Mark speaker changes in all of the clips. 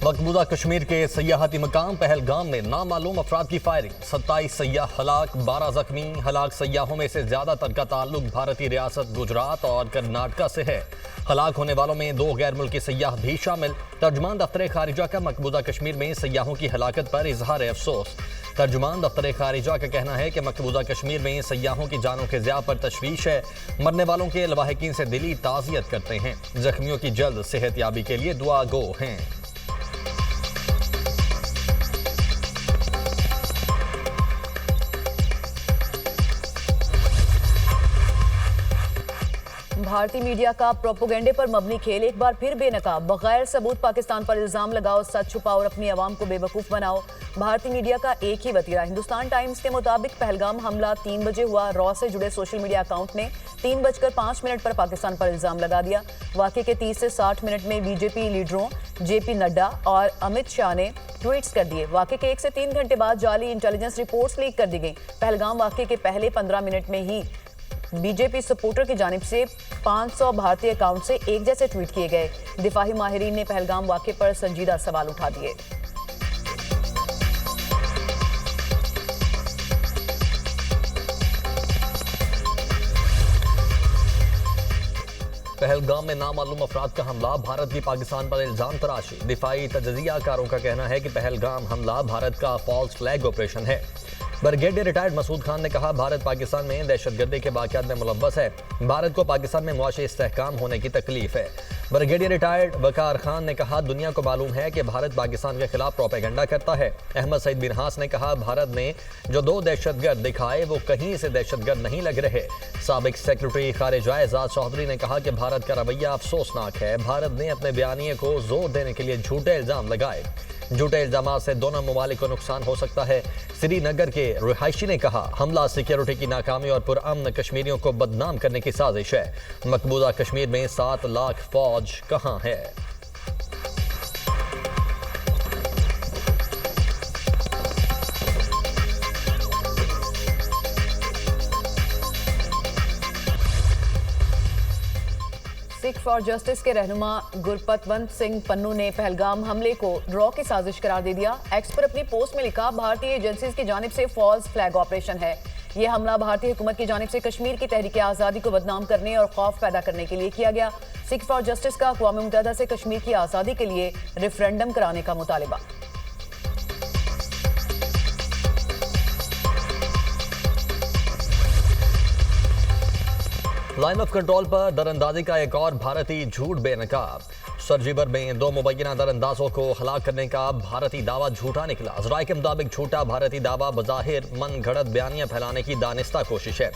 Speaker 1: मकबूजा कश्मीर के सयाहती मकाम पहलगाम में नामालूम अफराद की फायरिंग, 27 सयाह हलाक, 12 जख्मी। हलाक सयाहों में से ज्यादातर का ताल्लुक भारतीय रियासत गुजरात और कर्नाटका से है। हलाक होने वालों में 2 गैर मुल्की सयाह भी शामिल। तर्जुमान दफ्तर खारिजा का मकबूजा कश्मीर में सयाहों की हलाकत पर इजहार अफसोस। तर्जुमान दफ्तर खारिजा का कहना है कि मकबूजा कश्मीर में सयाहों की जानों के ज़िया पर तशवीश है। मरने वालों के लवाहिकीन से दिली ताज़ियत करते हैं। जख्मियों की जल्द सेहतयाबी के लिए दुआ गो हैं।
Speaker 2: भारतीय मीडिया का प्रोपोगेंडे पर मबनी खेल एक बार फिर बेनकाब। बगैर सबूत पाकिस्तान पर इल्जाम लगाओ, सच छुपाओ और अपनी आवाम को बेवकूफ़ बनाओ। भारतीय मीडिया का एक ही वतीरा। हिंदुस्तान टाइम्स के मुताबिक पहलगाम हमला 3 बजे हुआ। रॉ से जुड़े सोशल मीडिया अकाउंट ने 3:05 पर पाकिस्तान पर इल्जाम लगा दिया। वाक़े के 30 से 60 मिनट में बीजेपी लीडरों जेपी नड्डा और अमित शाह ने ट्वीट्स कर दिए। वाक़े के 1 से 3 घंटे बाद जाली इंटेलिजेंस रिपोर्ट्स लीक कर दी गई। पहलगाम वाक़े के पहले 15 मिनट में ही बीजेपी सपोर्टर की जानिब से 500 भारतीय अकाउंट से एक जैसे ट्वीट किए गए। दिफाही माहिरीन ने पहलगाम वाक़े पर संजीदा सवाल उठा दिए।
Speaker 1: पहलगाम में नामालूम अफराद का हमला, भारत की पाकिस्तान पर इल्जाम तराशी। दिफाई तजज़ियाकारों का कहना है कि पहलगाम हमला भारत का फॉल्स फ्लैग ऑपरेशन है। ब्रिगेडियर रिटायर्ड मसूद खान ने कहा, भारत पाकिस्तान में दहशतगर्दी के वाक़यात में मुलव्वस है। भारत को पाकिस्तान में मुआशी इस्तेहकाम होने की तकलीफ है। ब्रिगेडियर रिटायर्ड वकार खान ने कहा, दुनिया को मालूम है कि भारत पाकिस्तान के खिलाफ प्रोपेगेंडा करता है। अहमद सईद बिनहास ने कहा, भारत ने जो 2 दहशतगर्द दिखाए वो कहीं से दहशतगर्द नहीं लग रहे। साबिक सेक्रेटरी खारिजा एजाज चौधरी ने कहा कि भारत का रवैया अफसोसनाक है। भारत ने अपने बयानिए को जोर देने के लिए झूठे इल्जाम लगाए। झूठे इल्जाम से दोनों ममालिक को नुकसान हो सकता है। श्रीनगर के रिहायशी ने कहा, हमला सिक्योरिटी की नाकामी और पुरअमन कश्मीरियों को बदनाम करने की साजिश है। मकबूजा कश्मीर में 7 लाख फौज कहां है?
Speaker 2: सिख फॉर जस्टिस के रहनुमा गुरपतवंत सिंह पन्नू ने पहलगाम हमले को ड्रॉ की साजिश करार दे दिया। एक्स पर अपनी पोस्ट में लिखा, भारतीय एजेंसीज की जानिब से फॉल्स फ्लैग ऑपरेशन है। यह हमला भारतीय हुकूमत की जानिब से कश्मीर की तहरीक आज़ादी को बदनाम करने और खौफ पैदा करने के लिए किया गया। सिख फॉर जस्टिस का अक़वाम मुत्तहिदा से कश्मीर की आज़ादी के लिए रेफरेंडम कराने का मुतालिबा।
Speaker 1: लाइन ऑफ कंट्रोल पर दरअंदाजी का एक और भारतीय झूठ बेनकाब। सरजीवर में 2 मुबैना दरअंदाजों को हलाक करने का भारतीय दावा झूठा निकला। ज़राए के मुताबिक झूठा भारतीय दावा बज़ाहिर मन घड़त बयानियां फैलाने की दानिस्ता कोशिश है।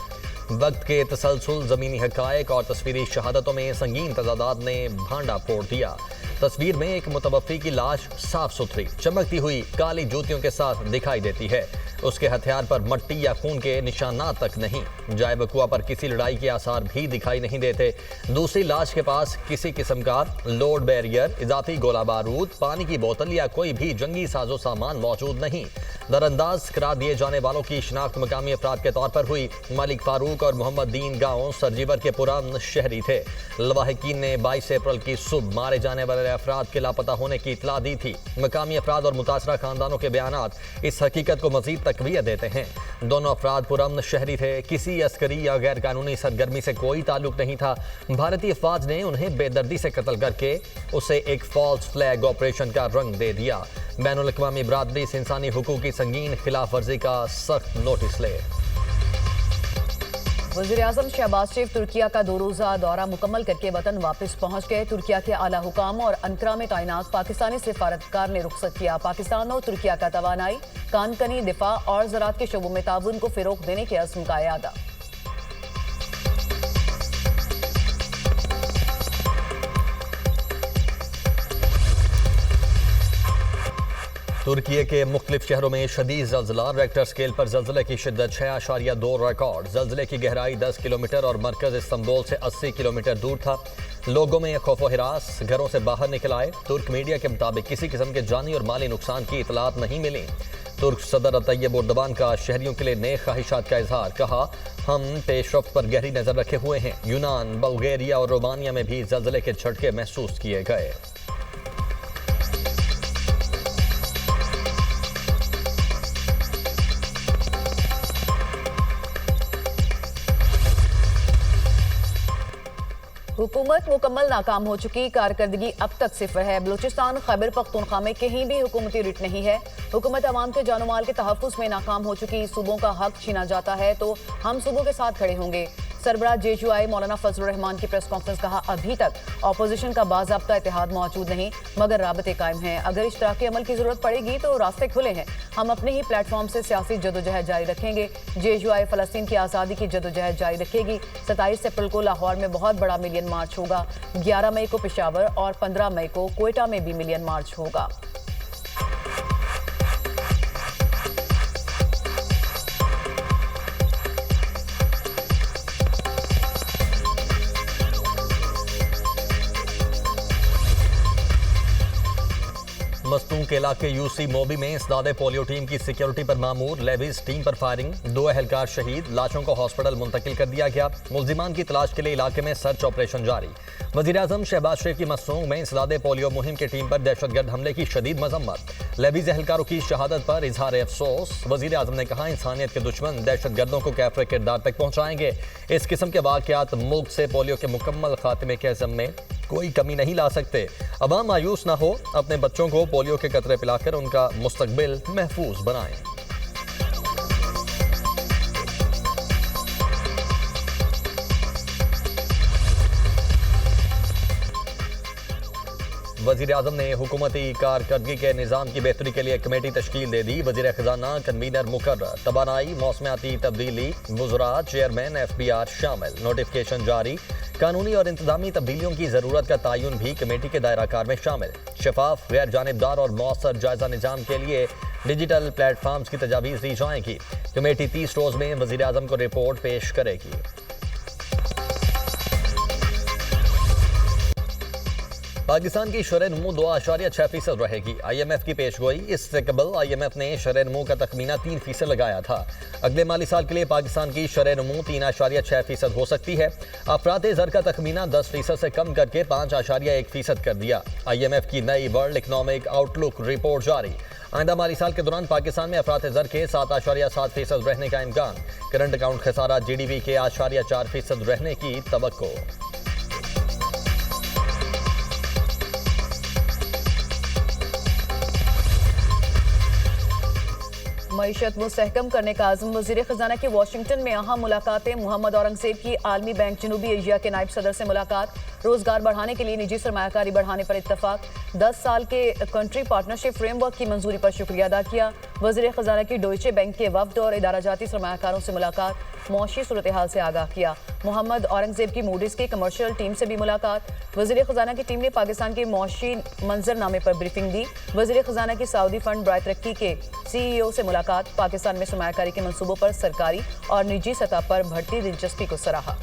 Speaker 1: वक्त के तसलसल ज़मीनी हक़ाइक़ और तस्वीरी शहादतों में संगीन तजादात ने भांडा फोड़ दिया। तस्वीर में एक मुतवफ़ी की लाश साफ सुथरी चमकती हुई काली जूतियों के साथ दिखाई देती है। उसके हथियार पर मट्टी या खून के निशानात तक नहीं। जाए वकुआ पर किसी लड़ाई के आसार भी दिखाई नहीं देते। दूसरी लाश के पास किसी किस्म का लोड बैरियर, इजाफी गोला बारूद, पानी की बोतल या कोई भी जंगी साजो सामान मौजूद नहीं। दरअंदाज करार दिए जाने वालों की शिनाख्त मकामी अफराद के तौर पर हुई। मलिक फारूक और मोहम्मद दीन गांव सरजीवर के पुरान शहरी थे। लवाहिकीन ने 22 अप्रैल की सुबह मारे जाने वाले अफराद के लापता होने की इतला दी थी। मकामी अफराद और मुतासरा खानदानों के बयानात इस हकीकत को मजीद तकवीयत देते हैं। दोनों अफराद पुरअमन शहरी थे। किसी अस्करी या गैर कानूनी सरगर्मी से कोई ताल्लुक नहीं था। भारतीय फौज ने उन्हें बेदर्दी से कत्ल करके उसे एक फॉल्स फ्लैग ऑपरेशन का रंग दे दिया। बैनुल अक़वामी बरादरी इस इंसानी हुकूक की संगीन खिलाफ वर्जी का सख्त नोटिस ले।
Speaker 2: वज़ीर-ए-आज़म शहबाज शरीफ तुर्किया का 2 रोज़ा दौरा मुकम्मल करके वतन वापस पहुंच गए। तुर्किया के आला हुकाम और अंकरा में तैनात पाकिस्तानी सिफारतकार ने रुखसत किया। पाकिस्तान और तुर्किया का तवानाई, कानकनी, दिफा और ज़राअत के शोबों में ताउन को फ़रोग़ देने के अज़्म का इआदा।
Speaker 1: तुर्की के मुख्तलिफ शहरों में शदीद ज़ल्ज़ला, रेक्टर स्केल पर ज़ल्ज़ले की शिद्दत 6.2 रिकॉर्ड। ज़ल्ज़ले की गहराई 10 किलोमीटर और मरकज़ इस्तांबुल से 80 किलोमीटर दूर था। लोगों में खौफ व हिरास, घरों से बाहर निकल आए। तुर्क मीडिया के मुताबिक किसी किस्म के जानी और माली नुकसान की इतलात नहीं मिली। तुर्क सदर तैयब एर्दोगान का शहरियों के लिए नए ख्वाहिशात का इजहार। कहा, हम पेशरफ्त पर गहरी नज़र रखे हुए हैं। यूनान, बल्गेरिया और रोमानिया में भी ज़ल्ज़ले के झटके महसूस किए गए।
Speaker 2: हुकूमत मुकम्मल नाकाम हो चुकी, कारकर्दगी अब तक सिफर है। बलूचिस्तान खैबर पख्तूनख्वा में कहीं भी हुकूमती रिट नहीं है। हुकूमत अवाम के जानो माल के तहफ़्फ़ुज़ में नाकाम हो चुकी, सूबों का हक छीना जाता है तो हम सूबों के साथ खड़े होंगे। सरबराह JUI मौलाना फजलुर रहमान की प्रेस कॉन्फ्रेंस कहा, अभी तक अपोजिशन का बाज़ाब्ता इत्तेहाद मौजूद नहीं मगर राबते कायम हैं। अगर इश्तराकी अमल की जरूरत पड़ेगी तो रास्ते खुले हैं। हम अपने ही प्लेटफॉर्म से सियासी जदोजहद जारी रखेंगे। JUI फ़लस्तीन की आज़ादी की जदोजहद जारी रखेगी। 27 अप्रैल को लाहौर में बहुत बड़ा मिलियन मार्च होगा। 11 मई को पेशावर और 15 मई को क्वेटा में भी मिलियन मार्च होगा।
Speaker 1: मस्तूं के इलाके UC मोबी में इंसदादे पोलियो टीम की सिक्योरिटी पर मामूर लेविस टीम पर फायरिंग, 2 एहलकार शहीद, लाशों को हॉस्पिटल मुंतकिल कर दिया गया। मुल्जिमान की तलाश के लिए इलाके में सर्च ऑपरेशन जारी। वज़ीर-ए-आज़म शहबाज शरीफ की मस्तूं में इंसदादे पोलियो मुहिम की टीम पर दहशतगर्द हमले की शदीद मजम्मत। लेविस एहलकारों की शहादत पर इजहार अफसोस। वज़ीर-ए-आज़म ने कहा, इंसानियत के दुश्मन दहशतगर्दों को कैफ़े किरदार तक पहुंचाएंगे। इस किस्म के वाक़यात मुल्क से पोलियो के मुकम्मल खात्मे के अज़म में कोई कमी नहीं ला सकते। अवाम मायूस ना हो, अपने बच्चों को पोलियो के कतरे पिलाकर उनका मुस्तकबिल महफूज बनाएं। वज़ीर-ए-आज़म ने हुकूमती कारकर्दगी के निज़ाम की बेहतरी के लिए कमेटी तश्कील दे दी। वज़ीर ख़जाना कन्वीनर मुकर्रर, तवानाई मौसमियाती तब्दीली वज़रा चेयरमैन FBR शामिल। नोटिफिकेशन जारी। कानूनी और इंतजामी तब्दीलियों की ज़रूरत का तयन भी कमेटी के दायरा कार में शामिल। शफाफ, गैर जानिबदार और मौसर जायजा निज़ाम के लिए डिजिटल प्लेटफॉर्म्स की तजावीज़ दी जाएंगी। कमेटी 30 रोज़ में वज़ीर-ए-आज़म को रिपोर्ट पेश करेगी। पाकिस्तान की शरह नमू 2.6% रहेगी। IMF की पेशगोई। इससे कबल IMF ने शरह नमू का तखमीना 3% लगाया था। अगले माली साल के लिए पाकिस्तान की शरह नमू 3.6% हो सकती है। अफरात ज़र का तखमीना 10% से कम करके 5.1% कर दिया। IMF की नई वर्ल्ड इकनॉमिक आउटलुक रिपोर्ट जारी। आइंदा माली साल के दौरान पाकिस्तान में अफरात ज़र के 7.7% रहने का इम्कान। करंट अकाउंट खसारा GDP के 8.4% रहने की तवक्को।
Speaker 2: मईशत मुस्तहकम करने का आज़म। वज़ीर ख़जाना की वाशिंगटन में अहम मुलाकातें। मोहम्मद औरंगज़ेब की आलमी बैंक जनूबी एशिया के नायब सदर से मुलाकात। रोजगार बढ़ाने के लिए निजी सरमायाकारी बढ़ाने पर इत्तफाक। 10 साल के कंट्री पार्टनरशिप फ्रेमवर्क की मंजूरी पर शुक्रिया अदा किया। वज़ीर ख़जाना की डोइचे बैंक के वफ्द और इदारा जाती सरमायाकारों से मुलाकात। मौशी सूरत हाल से आगाह किया। मोहम्मद औरंगज़ेब की मूडीज़ की कमर्शियल टीम से भी मुलाकात। वज़ीर ख़जाना की टीम ने पाकिस्तान के मौशी मंजरनामे पर ब्रीफिंग दी। वज़ीर ख़जाना की सऊदी फंड बराए तरक्की के CEO से मुलाकात। पाकिस्तान में सरमायाकारी के मंसूबों पर सरकारी और निजी सतह पर बढ़ती दिलचस्पी को सराहा।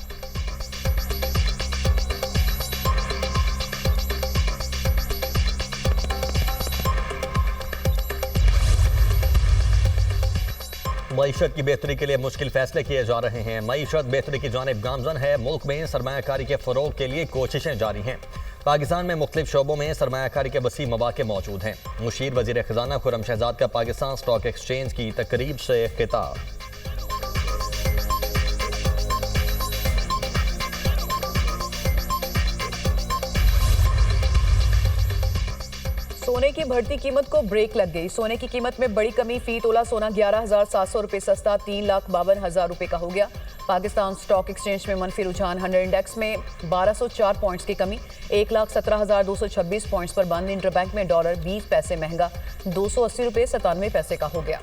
Speaker 1: मईशत की बेहतरी के लिए मुश्किल फैसले किए जा रहे हैं। मईशत बेहतरी की जानिब गामजन है। मुल्क में सरमायाकारी के फ़रोग के लिए कोशिशें जारी हैं। पाकिस्तान में मुख्तलिफ शोबों में सरमायाकारी के वसी मौक़े मौजूद हैं। मुशीर वज़ीर ख़जाना खुर्रम शहजाद का पाकिस्तान स्टॉक एक्सचेंज की तकरीब से खिताब।
Speaker 2: सोने की बढ़ती कीमत को ब्रेक लग गई। सोने की कीमत में बड़ी कमी। फी तोला सोना 11,700 रुपये सस्ता 3,52,000 रुपये का हो गया। पाकिस्तान स्टॉक एक्सचेंज में मनफी रुझान। 100 इंडेक्स में 1204 पॉइंट्स की कमी। 1,17,226 पॉइंट्स पर बंद। इंटरबैंक में डॉलर 20 पैसे महंगा 280 रुपये 97 पैसे का हो गया।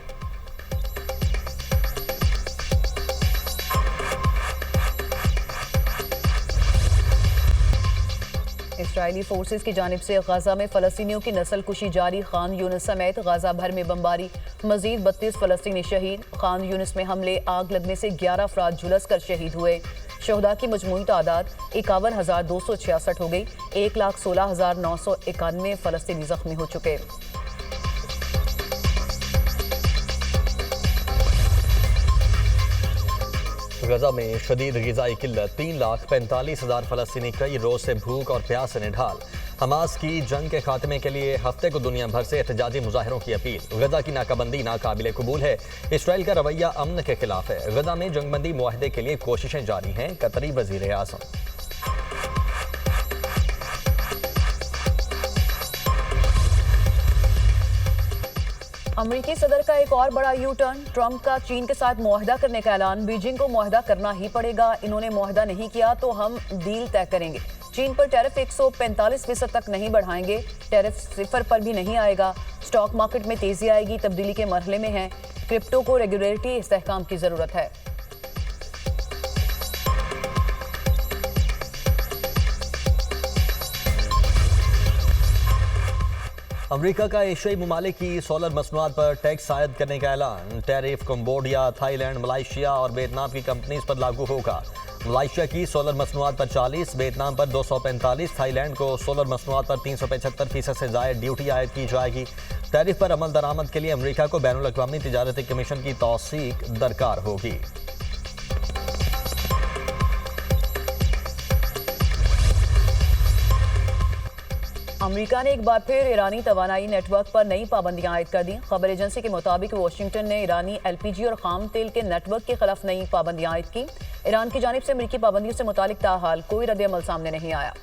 Speaker 2: इस्राइली फोर्सेस की जानिब से गजा में फ़लस्तीनियों की नस्ल कुशी जारी। खान यूनिस समेत गजा भर में बमबारी। मजीद 32 फ़लस्तीनी शहीद। खान यूनिस में हमले, आग लगने से 11 अफराद झुलस कर शहीद हुए। शहदा की मजमूई तादाद 51,266 हो गई। 1,16,991 फ़लस्तीनी जख्मी हो चुके।
Speaker 1: गजा में शदीद ग़िज़ाई किल्लत। 3,45,000 फ़लस्तीनी कई रोज़ से भूख और प्यास से निढाल। हमास की जंग के खात्मे के लिए हफ्ते को दुनिया भर से एहतजाजी मुजाहिरों की अपील। गजा की नाकाबंदी नाकाबिले कबूल है। इसराइल का रवैया अमन के खिलाफ है। गजा में जंगबंदी मुआहदे के लिए कोशिशें जारी हैं। कतरी वज़ीर-ए-आज़म।
Speaker 2: अमेरिकी सदर का एक और बड़ा यू टर्न, ट्रंप का चीन के साथ मुआहदा करने का ऐलान। बीजिंग को मुआहदा करना ही पड़ेगा, इन्होंने मुआहदा नहीं किया तो हम डील तय करेंगे। चीन पर टैरिफ 145% तक नहीं बढ़ाएंगे, टैरिफ 0 पर भी नहीं आएगा। स्टॉक मार्केट में तेजी आएगी, तब्दीली के मरहले में है। क्रिप्टो को रेगुलेटरी इस्तेहकाम की जरूरत है।
Speaker 1: अमेरिका का एशियाई ममालिक की सोलर मसनूआत पर टैक्स आयद करने का ऐलान। टैरिफ कंबोडिया, थाईलैंड, मलाइशिया और वियतनाम की कंपनीज पर लागू होगा। मलाइशिया की सोलर मसनूआत पर 40, वियतनाम पर 245, थाईलैंड को सोलर मसनूआत पर 375% से ज़ायद ड्यूटी आयद की जाएगी। टैरिफ पर अमल दरामद के लिए अमेरिका को बैनुल अक़वामी तिजारती कमीशन की तौसीक दरकार होगी।
Speaker 2: अमेरिका ने एक बार फिर ईरानी तवानाई नेटवर्क पर नई पाबंदियां आयद कर दी। खबर एजेंसी के मुताबिक वाशिंगटन ने ईरानी एलपीजी और खाम तेल के नेटवर्क के खिलाफ नई पाबंदियां आयद की। ईरान की जानिब से अमेरिकी पाबंदियों से मुतालिक ताहाल कोई रद्द-ए-अमल सामने नहीं आया।